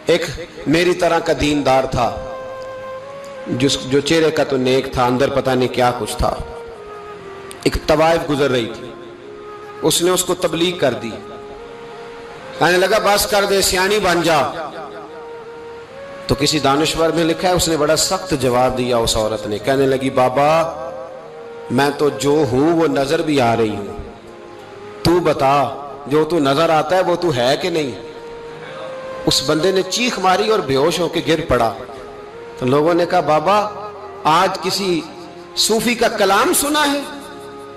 ایک میری طرح کا دیندار تھا جو چہرے کا تو نیک تھا، اندر پتہ نہیں کیا کچھ تھا۔ ایک طوائف گزر رہی تھی، اس نے اس کو تبلیغ کر دی، کہنے لگا بس کر دے، سیانی بن جا۔ تو کسی دانشور میں لکھا ہے اس نے بڑا سخت جواب دیا اس عورت نے، کہنے لگی بابا میں تو جو ہوں وہ نظر بھی آ رہی ہوں، تو بتا جو تو نظر آتا ہے وہ تو ہے کہ نہیں؟ اس بندے نے چیخ ماری اور بے ہوش ہو کے گر پڑا۔ تو لوگوں نے کہا بابا آج کسی صوفی کا کلام سنا ہے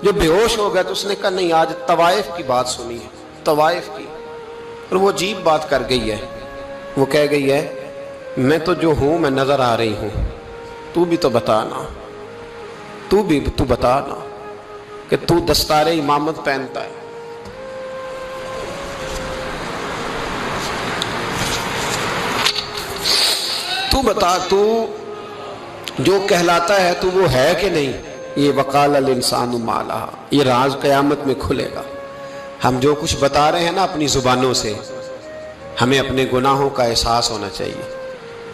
جو بے ہوش ہو گیا؟ تو اس نے کہا نہیں، آج طوائف کی بات سنی ہے، طوائف کی۔ اور وہ عجیب بات کر گئی ہے، وہ کہہ گئی ہے میں تو جو ہوں میں نظر آ رہی ہوں، تو بھی تو بتانا، تو بتانا کہ تو دستار امامت پہنتا ہے۔ تو بتا، تو جو کہلاتا ہے تو وہ ہے کہ نہیں؟ یہ وقال الانسان ما لہا، یہ راز قیامت میں کھلے گا۔ ہم جو کچھ بتا رہے ہیں نا اپنی زبانوں سے، ہمیں اپنے گناہوں کا احساس ہونا چاہیے۔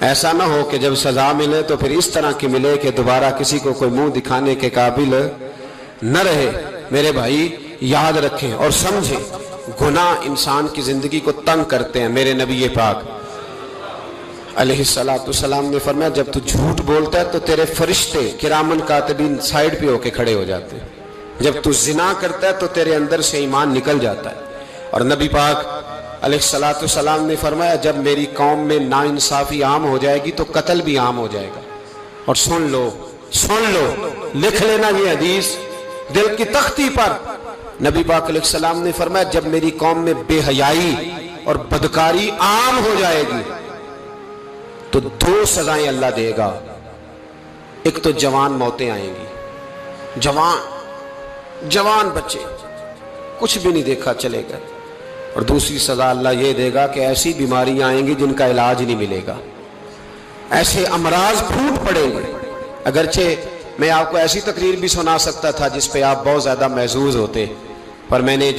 ایسا نہ ہو کہ جب سزا ملے تو پھر اس طرح کی ملے کہ دوبارہ کسی کو کوئی منہ دکھانے کے قابل نہ رہے۔ میرے بھائی یاد رکھیں اور سمجھیں، گناہ انسان کی زندگی کو تنگ کرتے ہیں۔ میرے نبی پاک علیہ السلام نے فرمایا جب تو جھوٹ بولتا ہے تو تیرے فرشتے کرامن کاتبین سائیڈ پہ ہو کے کھڑے ہو جاتے ہیں، جب تو زنا کرتا ہے تو تیرے اندر سے ایمان نکل جاتا ہے۔ اور نبی پاک علیہ السلام نے فرمایا جب میری قوم میں ناانصافی عام ہو جائے گی تو قتل بھی عام ہو جائے گا۔ اور سن لو، لکھ لینا یہ حدیث دل کی تختی پر، نبی پاک علیہ السلام نے فرمایا جب میری قوم میں بے حیائی اور بدکاری عام ہو جائے گی تو دو سزائیں اللہ دے گا۔ ایک تو جوان موتیں آئیں گی، جوان بچے کچھ بھی نہیں دیکھا چلے گئے، اور دوسری سزا اللہ یہ دے گا کہ ایسی بیماریاں آئیں گی جن کا علاج نہیں ملے گا، ایسے امراض پھوٹ پڑیں گے۔ اگرچہ میں آپ کو ایسی تقریر بھی سنا سکتا تھا جس پہ آپ بہت زیادہ محظوظ ہوتے، پر میں نے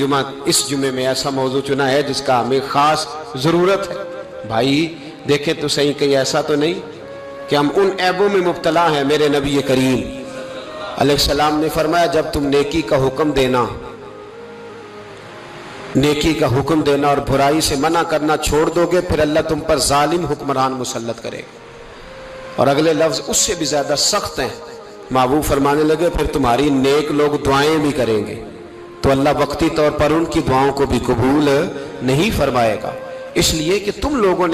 اس جمعے میں ایسا موضوع چنا ہے جس کا ہمیں خاص ضرورت ہے۔ بھائی دیکھیں تو صحیح، کہیں ایسا تو نہیں کہ ہم ان عیبوں میں مبتلا ہیں۔ میرے نبی کریم علیہ السلام نے فرمایا جب تم نیکی کا حکم دینا اور برائی سے منع کرنا چھوڑ دو گے پھر اللہ تم پر ظالم حکمران مسلط کرے گا۔ اور اگلے لفظ اس سے بھی زیادہ سخت ہیں، محبوب فرمانے لگے پھر تمہاری نیک لوگ دعائیں بھی کریں گے تو اللہ وقتی طور پر ان کی دعاؤں کو بھی قبول نہیں فرمائے گا، اس لیے کہ تم لوگوں نے